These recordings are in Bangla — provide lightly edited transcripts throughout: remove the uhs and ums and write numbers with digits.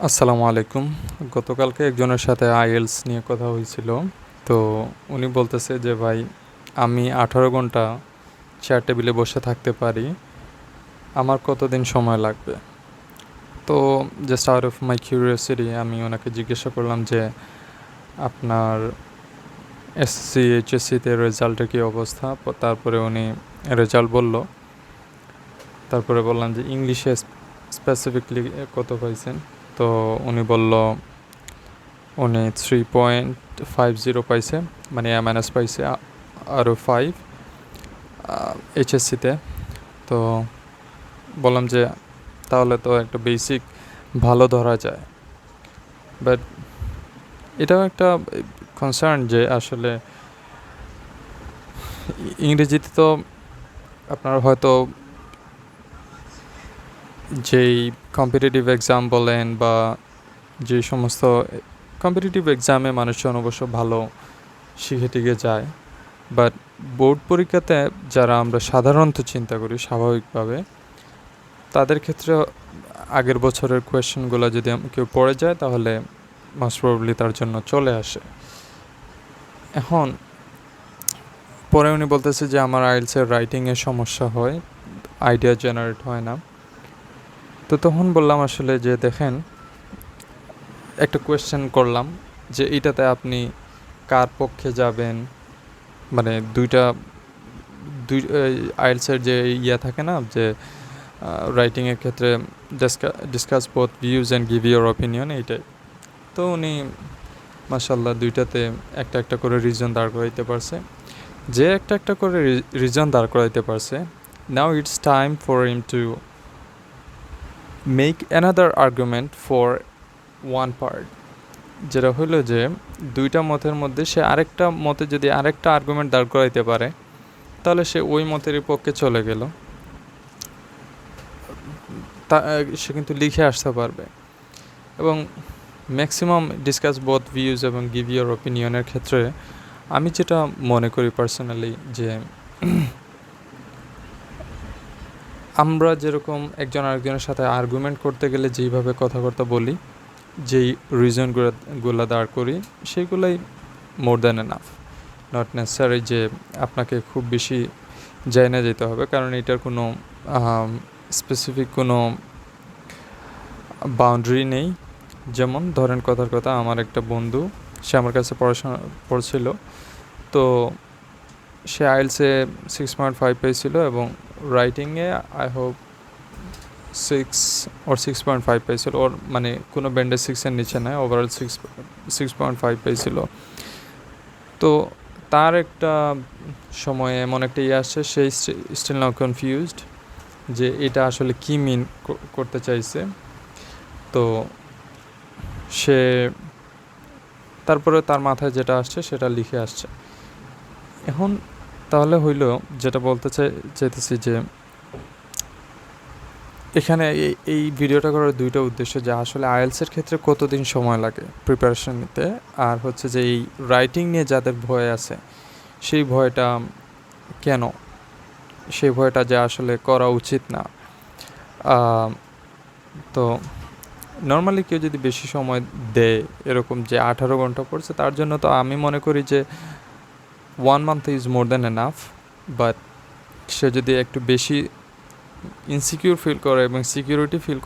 আসসালামু আলাইকুম। গতকালকে একজনের সাথে আইএলস নিয়ে কথা হয়েছিল। তো উনি বলতেছে যে ভাই, আমি 18 ঘন্টা চেয়ার টেবিলে বসে থাকতে পারি, আমার কতদিন সময় লাগবে? তো just out of my curiosity আমি ওনাকে জিজ্ঞাসা করলাম যে আপনার এসএসসি এইচএসসিতে রেজাল্টের কী অবস্থা। তারপরে উনি রেজাল্ট বলল। তারপরে বললাম যে ইংলিশে স্পেসিফিকলি কত পাইছেন। তো উনি বলল উনি 3.50 পাইছে, মানে এমএনএস পাইছে আরও 5 এইচএসসিতে। তো বললাম যে তাহলে তো একটা বেসিক ভালো ধরা যায়, বাট এটাও একটা কনসার্ন যে আসলে ইংরেজিতে তো আপনার হয়তো যেই কম্পিটিটিভ এক্সাম বলেন বা যে সমস্ত কম্পিটিটিভ এক্সামে মানুষজন অবশ্য ভালো শিখে টিকে যায়, বাট বোর্ড পরীক্ষাতে যারা আমরা সাধারণত চিন্তা করি স্বাভাবিকভাবে, তাদের ক্ষেত্রে আগের বছরের কোয়েশ্চেনগুলো যদি কেউ পড়ে যায় তাহলে মোস্ট প্রবাবলি তার জন্য চলে আসে। এখন পরে উনি বলতেছে যে আমার আইএলসের রাইটিংয়ে সমস্যা হয়, আইডিয়া জেনারেট হয় না। তো তখন বললাম আসলে যে দেখেন, একটা কোয়েশ্চেন করলাম যে এইটাতে আপনি কার পক্ষে যাবেন, মানে দুই আইএলসের যে থাকে না যে রাইটিংয়ের ক্ষেত্রে discuss both views and give your opinion, এইটাই। তো উনি মাশাল্লাহ দুইটাতে একটা একটা করে রিজন দাঁড় করাইতে পারছে। যে একটা একটা করে রিজন দাঁড় করাইতে পারছে, now it's time for him to make another argument for one part. যেটা হইলো যে দুইটা মতের মধ্যে সে আরেকটা মতে যদি আরেকটা আর্গুমেন্ট দাঁড় করাইতে পারে, তাহলে সে ওই মতেরই পক্ষে চলে গেল। সে কিন্তু লিখে আসতে পারবে। এবং ম্যাক্সিমাম ডিসকাস বোথ ভিউজ এবং গিভ ইউর অপিনিয়নের ক্ষেত্রে আমি যেটা মনে করি পার্সোনালি, যে আমরা যেরকম একজন আরেকজনের সাথে আর্গুমেন্ট করতে গেলে যেইভাবে কথাবার্তা বলি, যেই রিজনগুলো দাঁড় করি, সেইগুলোই মোর দ্যান এনাফ। নট নেসেসারি যে আপনাকে খুব বেশি না যেতে হবে, কারণ এটার কোনো স্পেসিফিক কোনো বাউন্ডারি নেই। যেমন ধরেন কথার কথা, আমার একটা বন্ধু, সে আমার কাছে পড়াশোনা পড়ছিল। তো সে আইএলসে 6.5 পেয়েছিল এবং রাইটিংয়ে আই হোপ 6 or 6.5 পেয়েছিল। ওর মানে কোনো ব্যান্ডে 6-এর নিচে নয়, ওভারঅল 6.5 পেয়েছিল। তো তার একটা সময়ে এমন একটা আসছে, সে স্টিল নাও কনফিউজড যে এটা আসলে কী মিন করতে চাইছে। তো সে তারপরে তার মাথায় যেটা আসছে সেটা লিখে আসছে। এখন তাহলে হইল, যেটা বলতে চাইতেছি যে এখানে এই ভিডিওটা করার দুইটা উদ্দেশ্য, যে আসলে আইএলসের ক্ষেত্রে কতদিন সময় লাগে প্রিপারেশন নিতে, আর হচ্ছে যে এই রাইটিং নিয়ে যাদের ভয় আছে সেই ভয়টা কেন, সেই ভয়টা যে আসলে করা উচিত না। তো নর্মালি কেউ যদি বেশি সময় দেয়, এরকম যে 18 ঘন্টা পড়ছে, তার জন্য তো আমি মনে করি যে 1 month is more than enough. But সে যদি একটু বেশি ইনসিকিউর ফিল করে এবং সিকিউর ফিল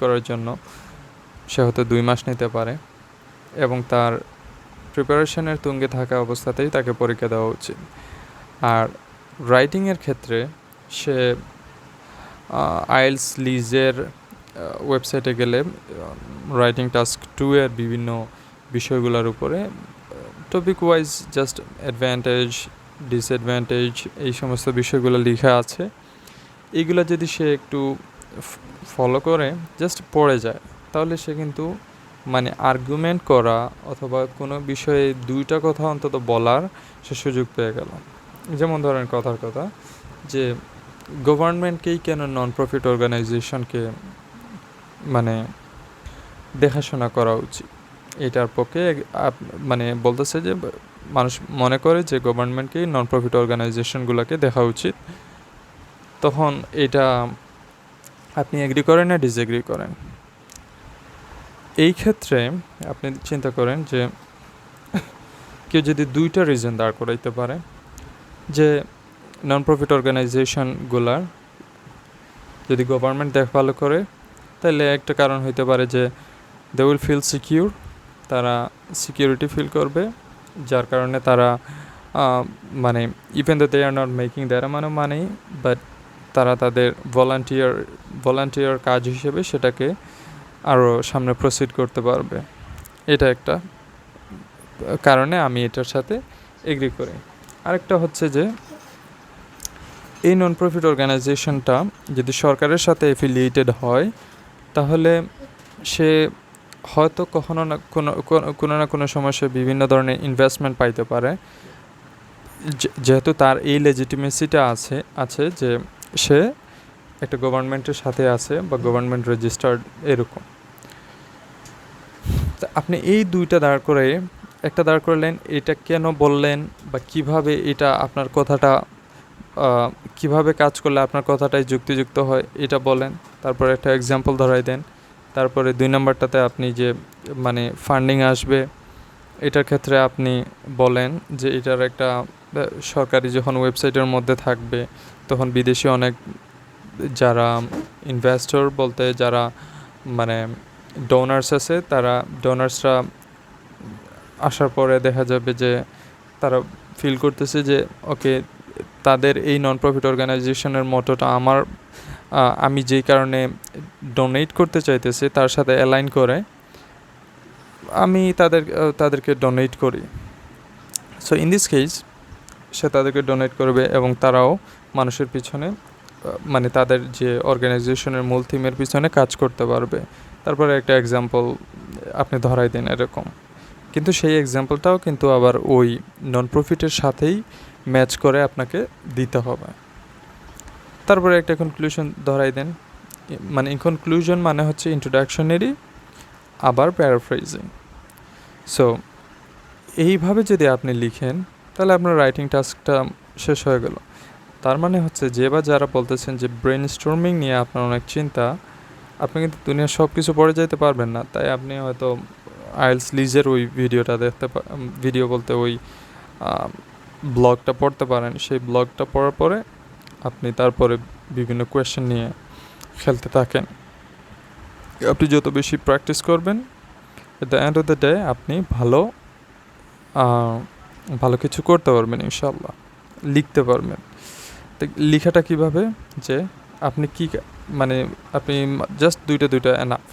করার জন্য সে হয়তো 2 মাস নিতে পারে, এবং তার প্রিপারেশনের তুঙ্গে থাকা অবস্থাতেই তাকে পরীক্ষা দেওয়া উচিত। আর রাইটিংয়ের ক্ষেত্রে সে আইএলস লিজের ওয়েবসাইটে গেলে রাইটিং টাস্ক 2 এর বিভিন্ন বিষয়গুলোর উপরে topic wise just advantage, disadvantage, এই সমস্ত বিষয়গুলো লেখা আছে। এইগুলো যদি সে একটু ফলো করে জাস্ট পড়ে যায়, তাহলে সে কিন্তু মানে আর্গুমেন্ট করা অথবা কোনো বিষয়ে দুইটা কথা অন্তত বলার সে সুযোগ পেয়ে গেল। যেমন ধরেন কথার কথা, যে গভর্নমেন্টকেই কেন নন প্রফিট অর্গানাইজেশনকে মানে দেখাশোনা করা উচিত, এটার পক্ষে মানে বলতেছে যে মানুষ মনে করে যে গভর্নমেন্টকেই নন প্রফিট অর্গানাইজেশনগুলোকে দেখা উচিত। তখন এটা আপনি এগ্রি করেন না ডিসএগ্রি করেন? এই ক্ষেত্রে আপনি চিন্তা করেন যে কেউ যদি 2টা রিজন দাঁড় করাইতে পারে যে নন প্রফিট অর্গানাইজেশনগুলার যদি গভর্নমেন্ট দেখভাল করে, তাহলে একটা কারণ হইতে পারে যে দে উইল ফিল সিকিউর, তারা সিকিউরিটি ফিল করবে, যার কারণে তারা মানে even the they are not making their amount of money, but তারা তাদের ভলান্টিয়ার কাজ হিসেবে সেটাকে আরও সামনে প্রসিড করতে পারবে। এটা একটা কারণে আমি এটার সাথে এগ্রি করি। আরেকটা হচ্ছে যে এই নন প্রফিট অর্গানাইজেশনটা যদি সরকারের সাথে অ্যাফিলিয়েটেড হয়, তাহলে সে হয়তো কখনো না কোনো না কোনো সময় সে বিভিন্ন ধরনের ইনভেস্টমেন্ট পাইতে পারে, যেহেতু তার এই লেজিটিমেসিটা আছে যে সে একটা গভর্নমেন্টের সাথে আছে বা গভর্নমেন্ট রেজিস্টার্ড এরকম। তা আপনি এই 2টা দাঁড় করে একটা দাঁড় করলেন, এটা কেন বললেন বা কিভাবে এটা আপনার কথাটা কিভাবে কাজ করলে আপনার কথাটাই যুক্তিযুক্ত হয় এটা বলেন, তারপরে একটা এক্সাম্পল ধরাই দেন। তারপরে 2 নম্বরটাতে আপনি যে মানে ফান্ডিং আসবে এটার ক্ষেত্রে আপনি বলেন যে এটার একটা সরকারি যখন ওয়েবসাইটের মধ্যে থাকবে, তখন বিদেশি অনেক যারা ইনভেস্টর বলতে যারা মানে ডোনার্স আছে, তারা ডোনার্সরা আসার পরে দেখা যাবে যে তারা ফিল করতেছে যে ওকে, তাদের এই নন প্রফিট অর্গানাইজেশনের মোটোটা আমি যেই কারণে ডোনেট করতে চাইতেছি তার সাথে অ্যালাইন করে আমি তাদেরকে ডোনেট করি। সো ইন দিস কেস সে তাদেরকে ডোনেট করবে এবং তারাও মানুষের পিছনে মানে তাদের যে অর্গানাইজেশনের মূল থিমের পিছনে কাজ করতে পারবে। তারপরে একটা এক্সাম্পল আপনি ধরাই দেন এরকম, কিন্তু সেই এক্সাম্পলটাও কিন্তু আবার ওই নন প্রফিটের সাথেই ম্যাচ করে আপনাকে দিতে হবে। তারপরে একটা কনক্লুশন ধরাই দেন, মানে কনক্লুশন মানে হচ্ছে ইন্ট্রোডাকশনারি আবার প্যারাফ্রেজিং। সো এইভাবে যদি আপনি লিখেন তাহলে আপনার রাইটিং টাস্কটা শেষ হয়ে গেল। তার মানে হচ্ছে যে বা যারা বলতেছেন যে ব্রেন স্টর্মিং নিয়ে আপনার অনেক চিন্তা, আপনি কিন্তু দুনিয়ার সব কিছু পড়ে যেতে পারবেন না। তাই আপনি হয়তো আইএলস লিজের ওই ভিডিওটা ভিডিও বলতে ওই ব্লগটা পড়তে পারেন। সেই ব্লগটা পড়ার পরে আপনি তারপরে বিভিন্ন কোয়েশ্চেন নিয়ে খেলতে থাকেন। আপনি যত বেশি প্র্যাকটিস করবেন, at the end of the day আপনি ভালো কিছু করতে পারবেন ইনশাল্লাহ, লিখতে পারবেন। তো লেখাটা কীভাবে, যে আপনি মানে আপনি জাস্ট দুইটা এনাফ।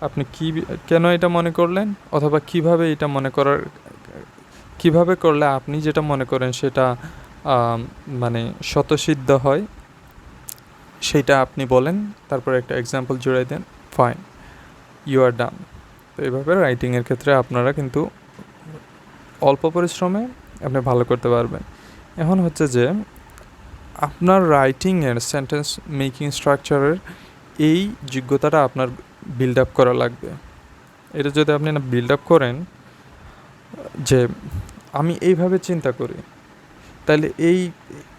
আপনি কেন এটা মনে করলেন, অথবা কিভাবে এটা কিভাবে করলে আপনি যেটা মনে করেন সেটা মানে স্বতঃসিদ্ধ হয়, সেইটা আপনি বলেন। তারপর একটা এক্সাম্পল জুড়ে দেন, ফাইন, ইউ আর ডান। তো এইভাবে রাইটিংয়ের ক্ষেত্রে আপনারা কিন্তু অল্প পরিশ্রমে আপনি ভালো করতে পারবেন। এখন হচ্ছে যে আপনার রাইটিংয়ের সেন্টেন্স মেকিং স্ট্রাকচারের এই যোগ্যতাটা আপনার বিল্ড আপ করা লাগবে। এটা যদি আপনি না বিল্ড আপ করেন যে আমি এইভাবে চিন্তা করি, তাহলে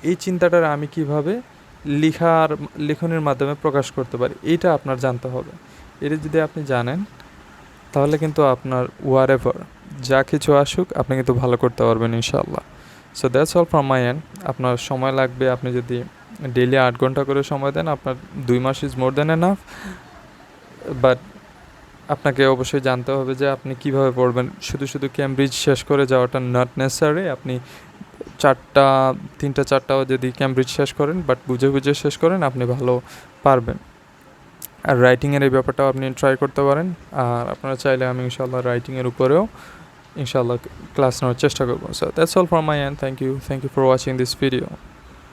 এই চিন্তাটার আমি কিভাবে লেখনের মাধ্যমে প্রকাশ করতে পারি, এইটা আপনার জানতে হবে। এটা যদি আপনি জানেন তাহলে কিন্তু আপনার ওয়ারএভার যা কিছু আসুক আপনি কিন্তু ভালো করতে পারবেন ইনশাআল্লাহ। So that's all from my and. আপনার সময় লাগবে, আপনি যদি ডেইলি 8 ঘন্টা করে সময় দেন, আপনার 2 মাস is more than enough. But আপনাকে অবশ্যই জানতে হবে যে আপনি কিভাবে পড়বেন। শুধু ক্যামব্রিজ শেষ করে যাওয়াটা নট নেসেসারি। আপনি 3-4টাও যদি ক্যামব্রিজ শেষ করেন, বাট বুঝে শেষ করেন, আপনি ভালো পারবেন। আর রাইটিংয়ের এই ব্যাপারটাও আপনি ট্রাই করতে পারেন। আর আপনারা চাইলে আমি ইনশাআল্লাহ রাইটিংয়ের উপরেও ইনশাআল্লাহ ক্লাস নেওয়ার চেষ্টা করবো। So that's all from my end. Thank you for watching this video.